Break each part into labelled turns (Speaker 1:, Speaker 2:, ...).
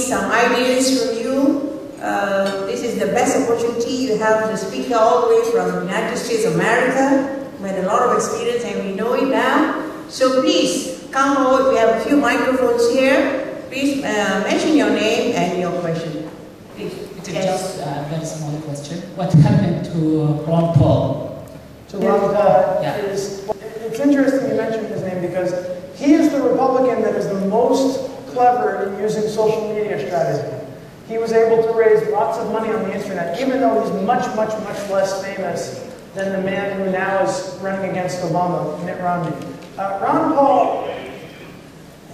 Speaker 1: some ideas from you. This is the best opportunity you have to speak all the way from the United States of America with a lot of experience, and we know it now. So please come forward. We have a few microphones here. Please mention your name and your question. Please.
Speaker 2: It's just a very small question. What happened to Ron Paul?
Speaker 3: To Ron Paul, it's interesting you mentioned his name because he is the Republican that is the most clever in using social media strategy. He was able to raise lots of money on the internet, even though he's much, much, much less famous than the man who now is running against Obama, Mitt Romney. Ron Paul,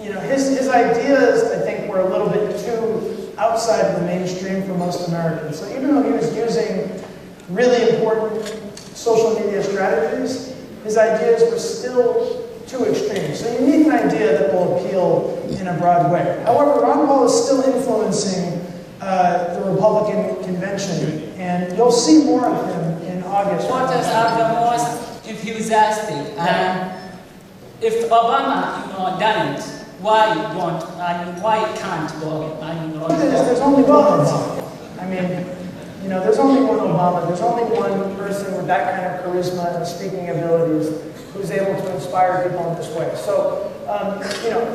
Speaker 3: you know, his ideas, I think, were a little bit too outside of the mainstream for most Americans. So even though he was using really important social media strategies, his ideas were still too extreme. So you need an idea that will appeal in a broad way. However, Ron Paul is still influencing the Republican convention, and you'll see more of him in August.
Speaker 2: Voters are the most enthusiastic, and if Obama, done it, why can't go?
Speaker 3: There's only one Obama. I mean, there's only one Obama. There's only one person with that kind of charisma and speaking abilities who's able to inspire people in this way. So,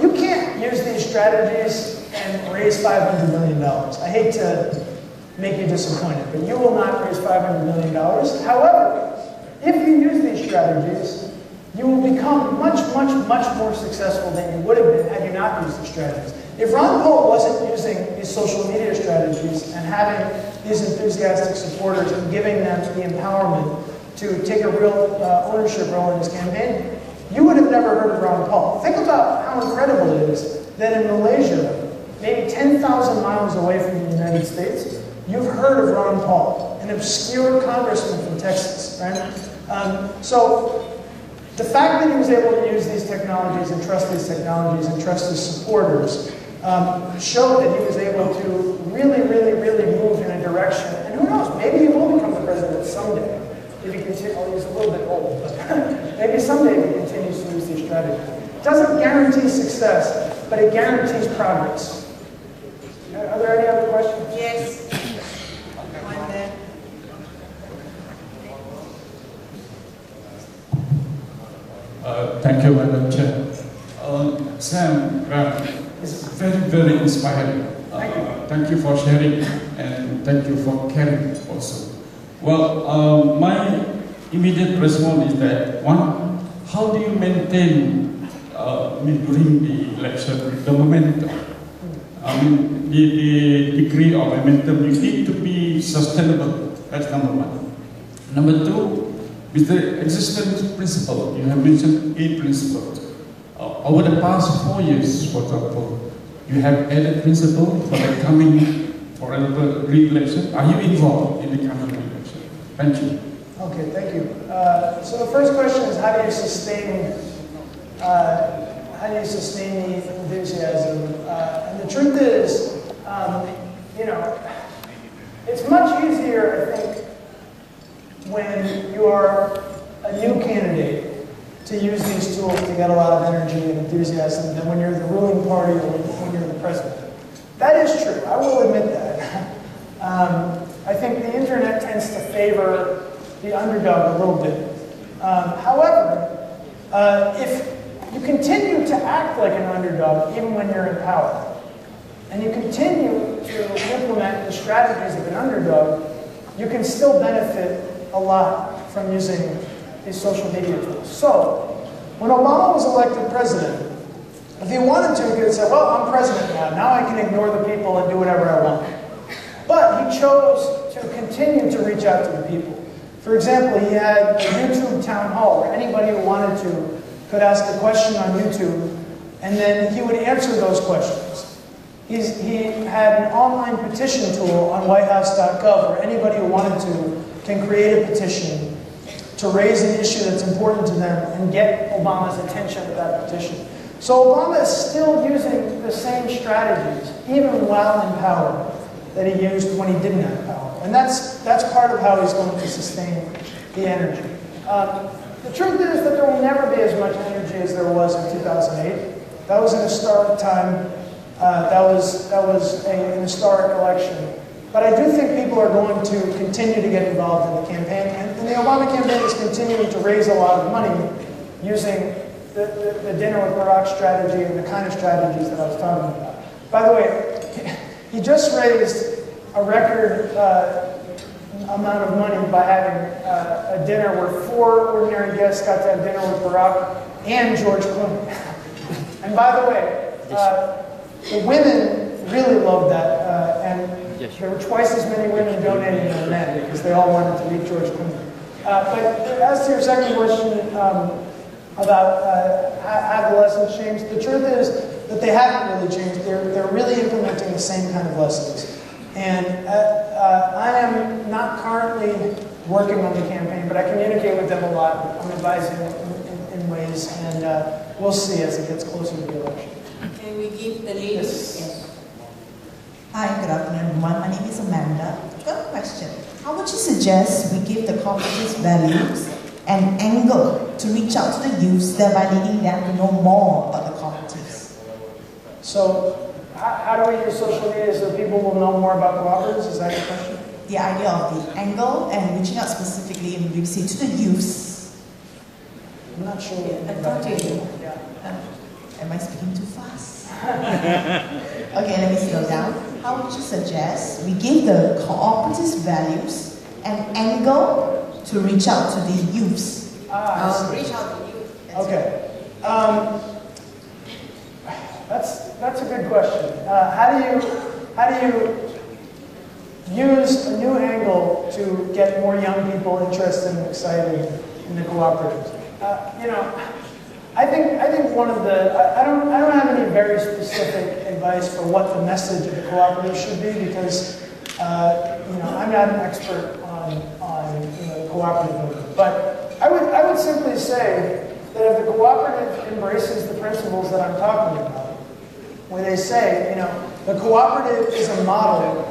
Speaker 3: you can't use these strategies and raise $500 million. I hate to make you disappointed, but you will not raise $500 million. However, if you use these strategies, you will become much, much, much more successful than you would have been had you not used these strategies. If Ron Paul wasn't using these social media strategies and having these enthusiastic supporters and giving them the empowerment to take a real ownership role in his campaign, you would have never heard of Ron Paul. Think about how incredible it is that in Malaysia, maybe 10,000 miles away from the United States, you've heard of Ron Paul, an obscure congressman from Texas, right? So the fact that he was able to use these technologies and trust these technologies and trust his supporters showed that he was able to really, really, really move in a direction. And who knows, maybe he will become the president someday. If he continues, well, he's a little bit old, but maybe someday if he continues to use these strategies. It doesn't guarantee success, but it guarantees progress. Are there any other questions?
Speaker 1: Yes. One there.
Speaker 4: Thank you, Madam Chair. Sam, it's very, very inspiring. Thank you for sharing and thank you for caring also. Well, my immediate response is that, one, how do you maintain, during the election, the momentum? The degree of momentum, you need to be sustainable. That's number one. Number two, with the existence principle, you have mentioned 8 principles. Over the past 4 years, for example, you have added principle for the coming, for example, re-election. Are you involved in the coming re-election? Thank you.
Speaker 3: Okay, thank you. So the first question is, how do you sustain the enthusiasm? And the truth is, it's much easier, I think, when you are a new candidate to use these tools to get a lot of energy and enthusiasm than when you're the ruling party or when you're the president. That is true. I will admit that. I think the internet tends to favor the underdog a little bit. However, if you continue to act like an underdog even when you're in power, and you continue to implement the strategies of an underdog, you can still benefit a lot from using these social media tools. So, when Obama was elected president, if he wanted to, he could have said, well, I'm president now. Now I can ignore the people and do whatever I want. But he chose to continue to reach out to the people. For example, he had a YouTube town hall where anybody who wanted to could ask a question on YouTube, and then he would answer those questions. He had an online petition tool on whitehouse.gov where anybody who wanted to can create a petition to raise an issue that's important to them and get Obama's attention with that petition. So Obama is still using the same strategies, even while in power, that he used when he didn't have power. And that's part of how he's going to sustain the energy. The truth is that there will never be as much energy as there was in 2008. That was an historic time. That was an historic election. But I do think people are going to continue to get involved in the campaign. And the Obama campaign is continuing to raise a lot of money using the dinner with Barack strategy and the kind of strategies that I was talking about. By the way, he just raised a record amount of money by having a dinner where 4 ordinary guests got to have dinner with Barack and George Clooney. And by the way, the women really loved that, and there were twice as many women donating than men because they all wanted to meet George Clooney. But as to your second question about have the lessons changed, the truth is that they haven't really changed. They're really implementing the same kind of lessons. And I am not currently working on the campaign, but I communicate with them a lot. I'm advising in ways, and we'll see as it gets closer to the election.
Speaker 1: Can we give the ladies?
Speaker 3: Yes.
Speaker 5: Hi, good afternoon, everyone. My name is Amanda. I've got a question. How would you suggest we give the cooperatives values and angle to reach out to the youths, thereby leading them to know more about the cooperatives?
Speaker 3: So, how do we use social media so people will know more about cooperatives? Is that your question?
Speaker 5: The idea of the angle and reaching out specifically in Ripsi to the youths.
Speaker 3: I'm not sure.
Speaker 1: I thought you.
Speaker 3: Yeah.
Speaker 5: Am I speaking too fast? Okay, let me slow down. How would you suggest we give the cooperatives values and angle to reach out to the youths?
Speaker 1: Reach out to you.
Speaker 3: Okay. That's a good question. How do you use a new angle to get more young people interested and excited in the cooperatives? I think one of the I don't have any very specific advice for what the message of the cooperative should be because I'm not an expert on the cooperative movement. But I would simply say that if the cooperative embraces the principles that I'm talking about, where they say, the cooperative is a model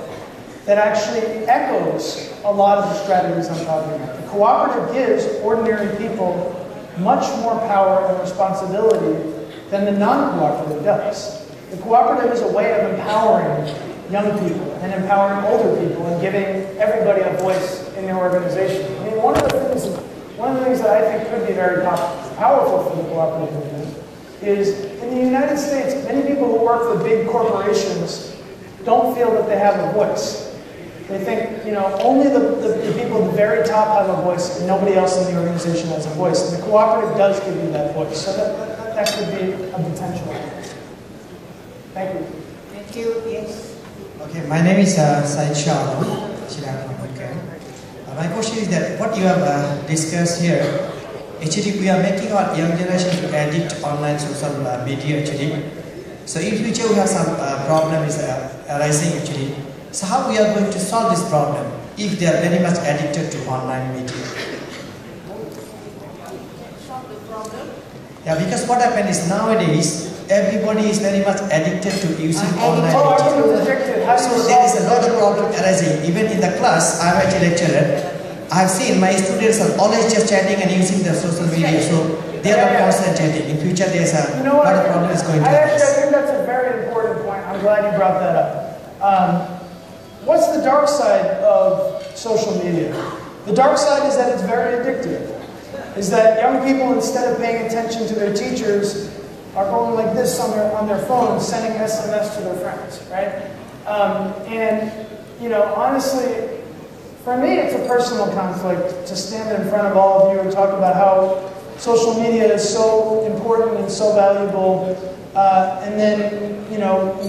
Speaker 3: that actually echoes a lot of the strategies I'm talking about. The cooperative gives ordinary people much more power and responsibility than the non-cooperative does. The cooperative is a way of empowering young people and empowering older people and giving everybody a voice in their organization. I mean, one of the things that I think could be very powerful for the cooperative movement is in the United States, many people who work for big corporations don't feel that they have a voice. They think, only the people at the very top have a voice and nobody else in the organization has a voice. And the cooperative does give you that voice. So that could be a potential. Thank you.
Speaker 1: Thank you. Yes.
Speaker 6: Okay, my name is Said Shah. My question is that what you have discussed here, actually we are making our young generation to addict online social media actually. So in future we have some problem is arising actually. So how we are going to solve this problem if they are very much addicted to online media?
Speaker 1: Solve the problem.
Speaker 6: Yeah, because what happened is nowadays everybody is very much addicted to using online media. So there is a lot of problem arising. Even in the class, I am actually a lecturer. I have seen my students are always just chatting and using the social media. So they are not concentrating. In future, there is a lot of problems going to arise.
Speaker 3: I think that's a very important point. I'm glad you brought that up. What's the dark side of social media? The dark side is that it's very addictive. Is that young people, instead of paying attention to their teachers, are going like this on their phones, sending SMS to their friends, right? Honestly, for me, it's a personal conflict to stand in front of all of you and talk about how social media is so important and so valuable, and then,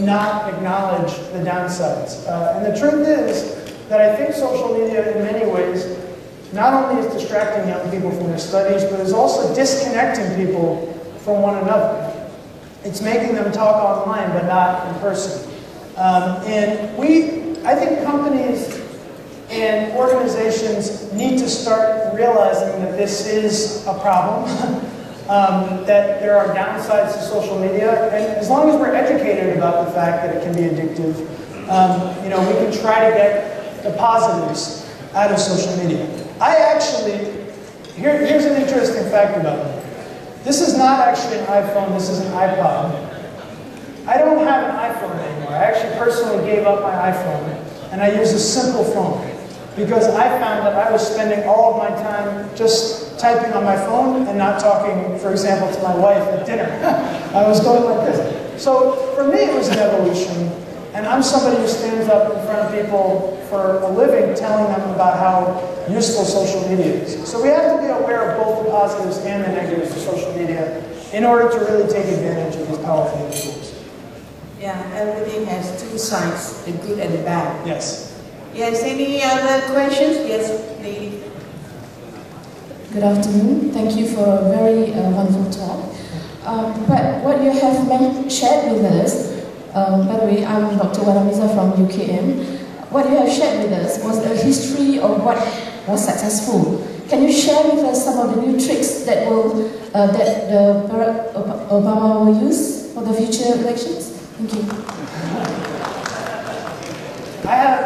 Speaker 3: not acknowledge the downsides. And the truth is that I think social media, in many ways, not only is distracting young people from their studies, but is also disconnecting people from one another. It's making them talk online, but not in person. I think companies and organizations need to start realizing that this is a problem, that there are downsides to social media, and as long as we're educated about the fact that it can be addictive, we can try to get the positives out of social media. Here's an interesting fact about me. This is not actually an iPhone, this is an iPod. I don't have an iPhone anymore. I actually personally gave up my iPhone, and I use a simple phone because I found that I was spending all of my time just typing on my phone and not talking, for example, to my wife at dinner. I was going like this. So for me, it was an evolution, and I'm somebody who stands up in front of people for a living telling them about how useful social media is. So we have to be aware of both the positives and the negatives of social media in order to really take advantage of these powerful tools.
Speaker 1: Yeah, everything has two sides, the good and the bad.
Speaker 3: Yes.
Speaker 1: Yes, any other questions? Yes, lady.
Speaker 7: Good afternoon. Thank you for a very wonderful talk. But what you have shared with us, by the way, I'm Dr. Wanamiza from UKM. What you have shared with us was a history of what was successful. Can you share with us some of the new tricks that Barack Obama will use for the future elections? Thank you.
Speaker 3: I have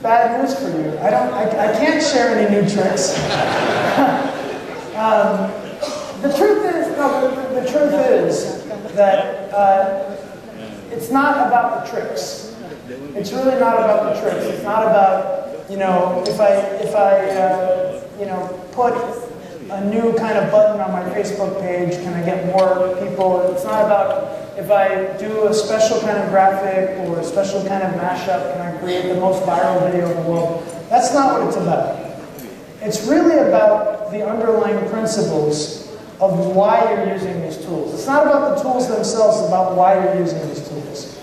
Speaker 3: bad news for you. I can't share any new tricks. The truth is that it's not about the tricks. It's really not about the tricks. It's not about, you know, if I put a new kind of button on my Facebook page, can I get more people? It's not about if I do a special kind of graphic or a special kind of mashup, can I create the most viral video in the world? That's not what it's about. It's really about the underlying principles of why you're using these tools. It's not about the tools themselves, it's about why you're using these tools.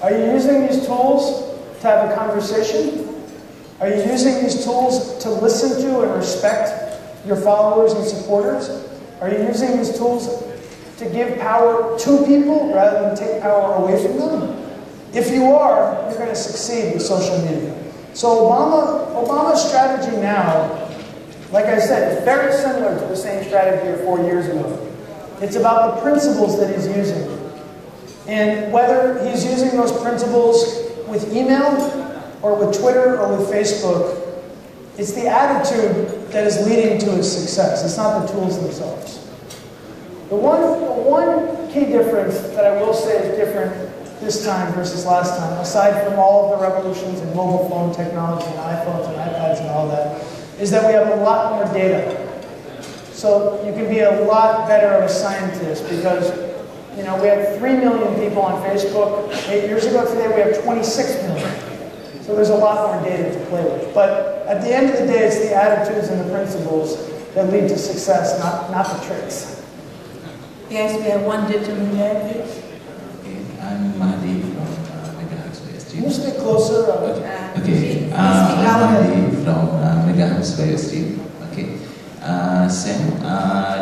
Speaker 3: Are you using these tools to have a conversation? Are you using these tools to listen to and respect your followers and supporters? Are you using these tools to give power to people rather than take power away from them? If you are, you're going to succeed with social media. So Obama's strategy now, like I said, is very similar to the same strategy of 4 years ago. It's about the principles that he's using. And whether he's using those principles with email or with Twitter or with Facebook, it's the attitude that is leading to his success. It's not the tools themselves. The one key difference that I will say is different this time versus last time, aside from all of the revolutions in mobile phone technology and iPhones and iPads and all that, is that we have a lot more data. So you can be a lot better of a scientist because, you know, we had 3 million people on Facebook 8 years ago. Today we have 26 million. So there's a lot more data to play with. But at the end of the day, it's the attitudes and the principles that lead to success, not the tricks.
Speaker 1: Yes, we have one gentleman there, please.
Speaker 8: Okay, I'm Mahdi from Megahertz
Speaker 3: Can you speak closer?
Speaker 8: Okay, I'm Mahdi from Megahertz Stream. Okay. Sam,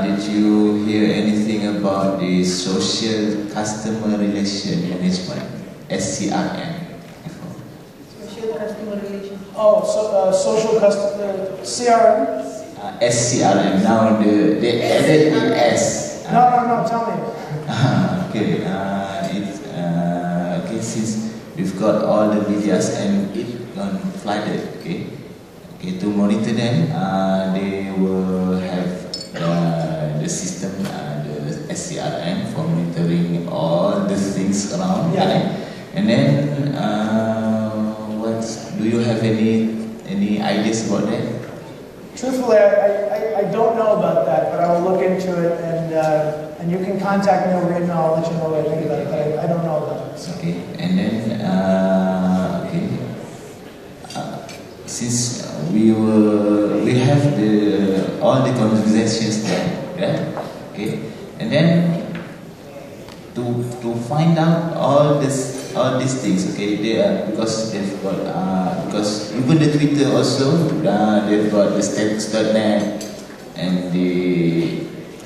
Speaker 8: did you hear anything about the social customer relation management, SCRM?
Speaker 1: Social customer relation.
Speaker 3: Oh, so social customer CRM.
Speaker 8: SCRM. Now they added the S.
Speaker 3: No, tell me.
Speaker 8: Okay. Okay. Since we've got all the videos and it gone flooded. Okay. To monitor them, they will have the system, the SCRM for monitoring all the things around.
Speaker 3: Yeah.
Speaker 8: Right? And then, do you have any ideas about that?
Speaker 3: Truthfully, I don't know about that, but I will look into it, and you can contact me over email. I'll let you know what I think about it, but I don't know about it. So.
Speaker 8: Okay, and then since we have all the conversations there, right? Okay, and then to find out all these things, okay, because they've got because even the Twitter also they've got the status.net and the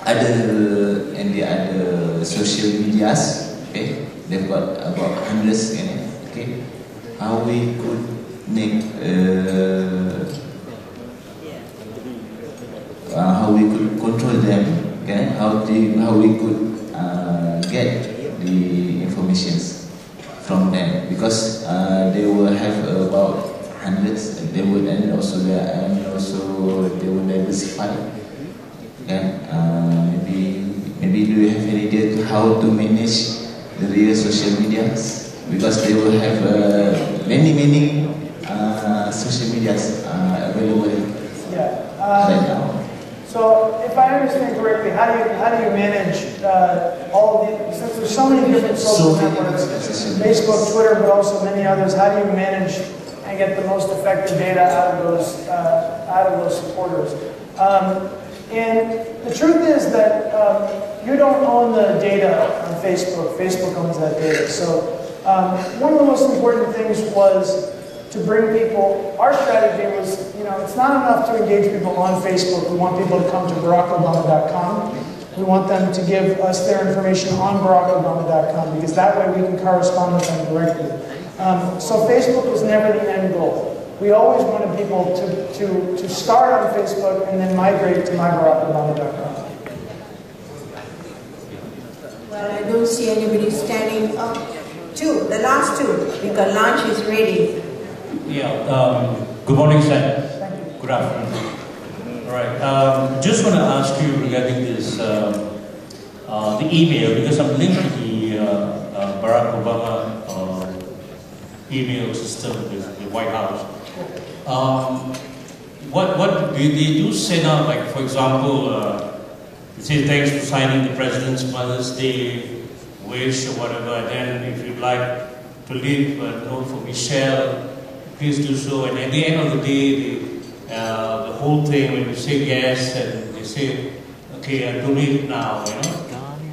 Speaker 8: other social medias, okay, they've got about hundreds in it, okay. How we could make how we could control them, okay? How we could get the informations from them, because they will have about hundreds, and they will also they will diversify. Okay? Maybe do you have any idea to how to manage the real social medias, because they will have many social medias available right now.
Speaker 3: So, if I understand correctly, how do you manage all of the, since there's so many different social networks, Facebook, Twitter, but also many others, how do you manage and get the most effective data out of those supporters? And the truth is that you don't own the data on Facebook. Facebook owns that data. So one of the most important things was to bring people, our strategy was, it's not enough to engage people on Facebook. We want people to come to BarackObama.com. We want them to give us their information on BarackObama.com, because that way we can correspond with them directly. So Facebook was never the end goal. We always wanted people to start on Facebook and then migrate to MyBarackObama.com.
Speaker 1: Well, I don't see anybody standing up. The last two, because lunch is ready.
Speaker 9: Yeah, good morning, sir. Good afternoon. All right, just want to ask you regarding this, the email, because I'm linked to the Barack Obama email system with the White House. What they do send out, like for example, they say thanks for signing the President's Mother's Day wish or whatever, and then if you'd like to leave a note for Michelle, please do so. And at the end of the day, the whole thing, when you say yes, and they say, okay, I donate now,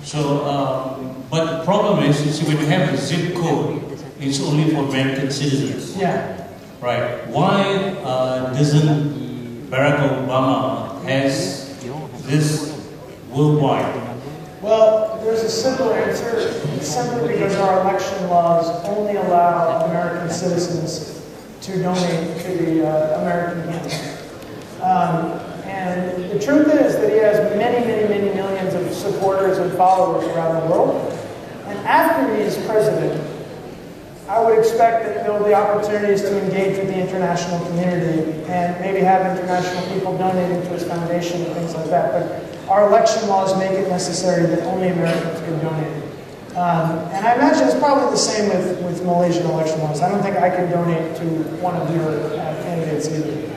Speaker 9: So, but the problem is, you see, when you have a zip code, it's only for American citizens.
Speaker 3: Yeah.
Speaker 9: Right. Why doesn't Barack Obama has this worldwide?
Speaker 3: Well, there's a simple answer. It's simply because our election laws only allow American citizens to donate to the American campaign. And the truth is that he has many millions of supporters and followers around the world. And after he is president, I would expect that there will be opportunities to engage with the international community and maybe have international people donating to his foundation and things like that. But our election laws make it necessary that only Americans can donate. And I imagine it's probably the same with Malaysian election laws. I don't think I can donate to one of your candidates either.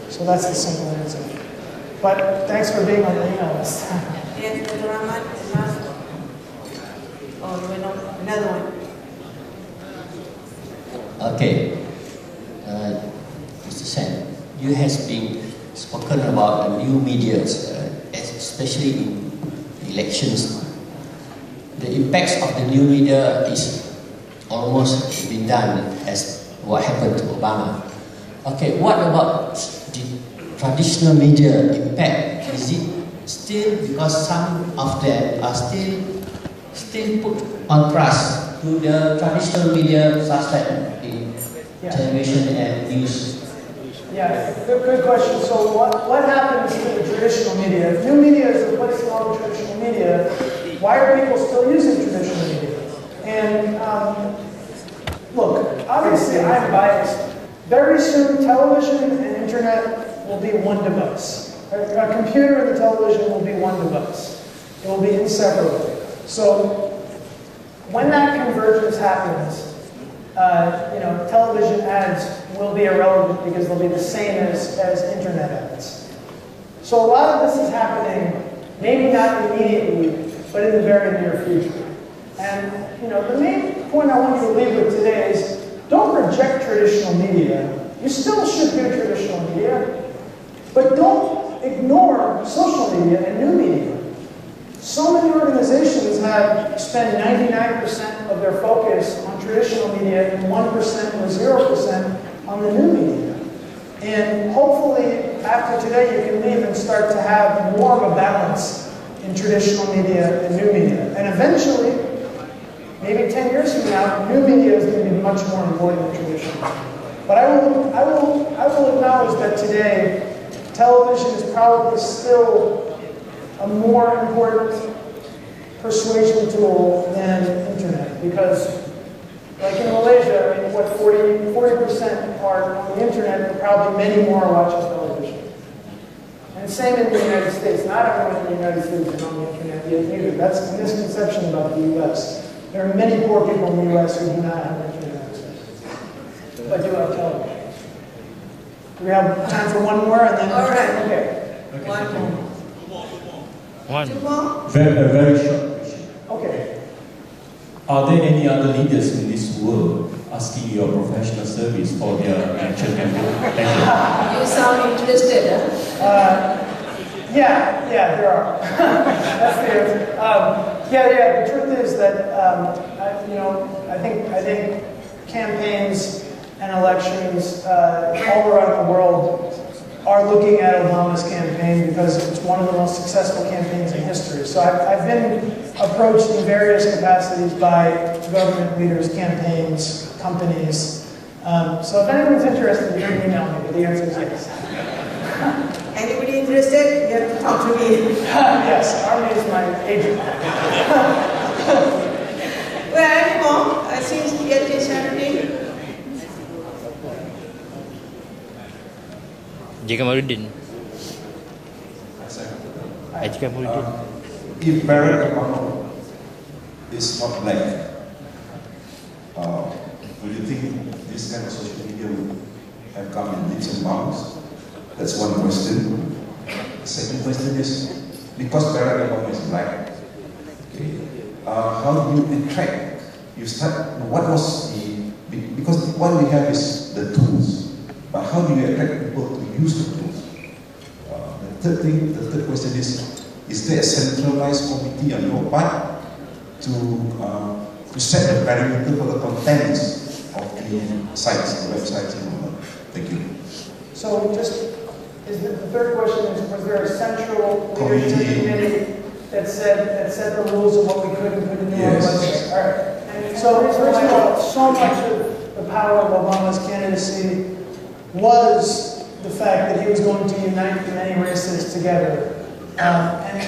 Speaker 3: So that's the simple answer. But thanks for being on the email list.
Speaker 1: Yes, Mr. Rahman, last one. Oh, another one.
Speaker 10: Okay, Mr. Sen, you has been spoken about the new media, especially in elections. The impacts of the new media is almost been done as what happened to Obama. Okay, what about the traditional media impact? Is it still, because some of them are still put contrast to the traditional media such as in television and news?
Speaker 3: Yeah, good question. So what happens to the traditional media? If new media is replacing all the traditional media, why are people still using traditional media? And look, obviously I'm biased. Very soon television and internet will be one device. A computer and the television will be one device. It will be inseparable. So when that convergence happens, television ads will be irrelevant because they'll be the same as internet ads. So a lot of this is happening, maybe not immediately, but in the very near future. And the main point I want you to leave with today is don't reject traditional media. You still should do traditional media, but don't ignore social media and new media. So many organizations spend 99% of their focus on traditional media and 1% or 0% on the new media. And hopefully, after today, you can leave and start to have more of a balance in traditional media and new media. And eventually, maybe 10 years from now, new media is going to be much more important than traditional. But I will acknowledge that today, television is probably still a more important persuasion tool than internet, because like in Malaysia, I mean, what 40% are on the internet, but probably many more are watching television. And same in the United States. Not everyone in the United States is on the internet yet either. That's a misconception about the US. There are many poor people in the U.S. who do not have internet access, but do have television. Do we have time for one more? And then
Speaker 1: all right.
Speaker 3: Okay.
Speaker 1: One. Two more?
Speaker 11: Very short question.
Speaker 3: Okay.
Speaker 11: Are there any other leaders in this world asking your professional service for their election campaign? Thank you.
Speaker 1: You sound interested, huh?
Speaker 3: Yeah, there are. That's the answer. The truth is that I think campaigns and elections all around the world are looking at Obama's campaign because it's one of the most successful campaigns in history. So I've been approached in various capacities by government leaders, campaigns, companies. So if anyone's interested, you can email me, but the answer is yes.
Speaker 1: Anybody interested? You have to talk to me.
Speaker 3: Yes, Army is my agent.
Speaker 1: Well, any more? Since yet is Saturday.
Speaker 12: Jikamuddin. Jikamuddin.
Speaker 13: If Barack Obama is not black, do you think this kind of social media will have come in leaps and bounds? That's one question. The second question is, because Barack Obama is black, okay, how do you attract? What was because what we have is the tools, but how do you attract people to use the tools? The third question is there a centralized committee on your part to set the parameter for the contents of the sites, the websites and all that? Thank you.
Speaker 3: So the third question is, was there a central leadership committee that set the rules of what we could and couldn't do on the website? All right. And so first of all, so much of the power of Obama's candidacy was the fact that he was going to unite the many races together. And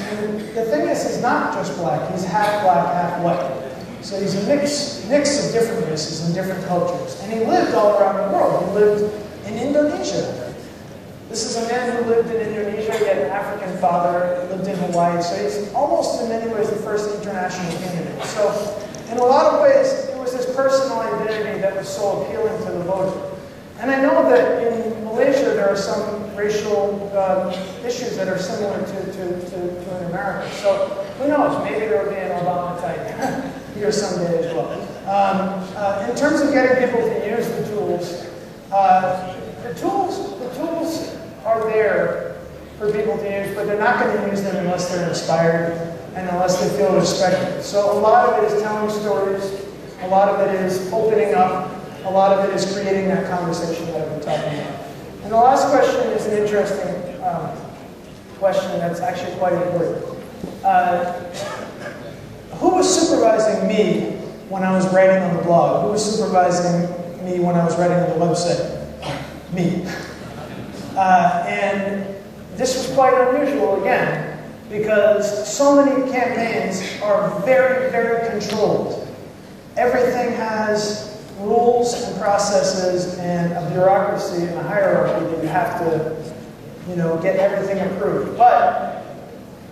Speaker 3: the thing is, he's not just black. He's half black, half white. So he's a mix of different races and different cultures. And he lived all around the world. He lived in Indonesia. This is a man who lived in Indonesia, he had an African father, lived in Hawaii, so he's almost in many ways the first international candidate. So in a lot of ways, it was his personal identity that was so appealing to the voter. And I know that in Malaysia there are some racial issues that are similar to in America. So who knows, maybe there will be an Obama type here someday as well. In terms of getting people to use the tools, the tools are there for people to use, but they're not going to use them unless they're inspired and unless they feel respected. So a lot of it is telling stories, a lot of it is opening up, a lot of it is creating that conversation that I've been talking about. And the last question is an interesting question that's actually quite important. Who was supervising me when I was writing on the blog? Who was supervising me when I was writing on the website? Me. And this was quite unusual, again, because so many campaigns are very, very controlled. Everything has rules and processes and a bureaucracy and a hierarchy that you have to, get everything approved. But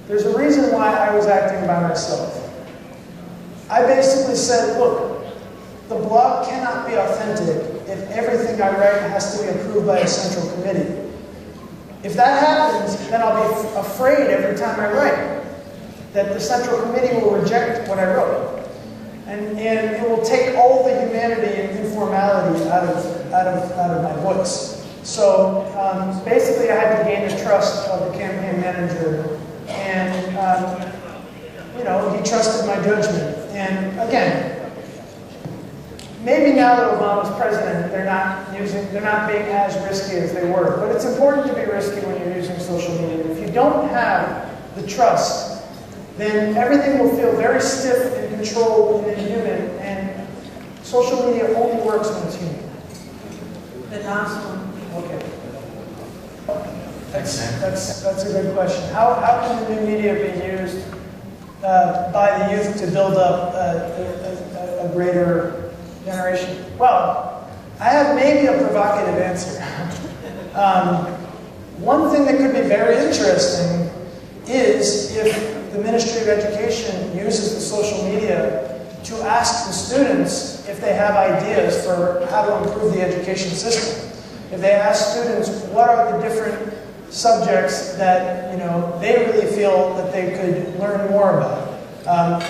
Speaker 3: there's a reason why I was acting by myself. I basically said, look, the blog cannot be authentic if everything I write has to be approved by a central committee. If that happens, then I'll be afraid every time I write that the central committee will reject what I wrote. And it will take all the humanity and informality out of my voice. So basically I had to gain the trust of the campaign manager, and he trusted my judgment. And again, maybe now that Obama's president, they're not being as risky as they were. But it's important to be risky when you're using social media. If you don't have the trust, then everything will feel very stiff and controlled and inhuman. And social media only works when it's human.
Speaker 1: The last one.
Speaker 3: Okay. That's a good question. How can the new media be used by the youth to build up a greater generation? Well, I have maybe a provocative answer. One thing that could be very interesting is if the Ministry of Education uses the social media to ask the students if they have ideas for how to improve the education system. If they ask students what are the different subjects that they really feel that they could learn more about.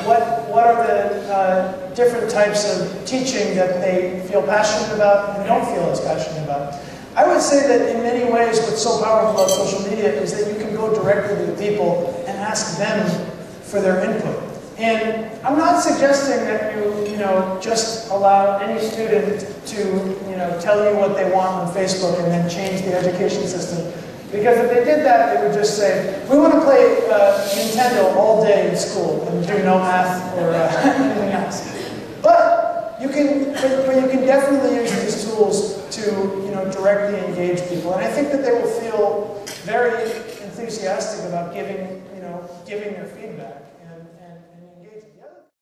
Speaker 3: What are the different types of teaching that they feel passionate about and don't feel as passionate about. I would say that in many ways what's so powerful about social media is that you can go directly to the people and ask them for their input. And I'm not suggesting that you just allow any student to tell you what they want on Facebook and then change the education system. Because if they did that, they would just say, we want to play Nintendo all day in school and do no math or anything else. But you can definitely use these tools to directly engage people. And I think that they will feel very enthusiastic about giving their feedback.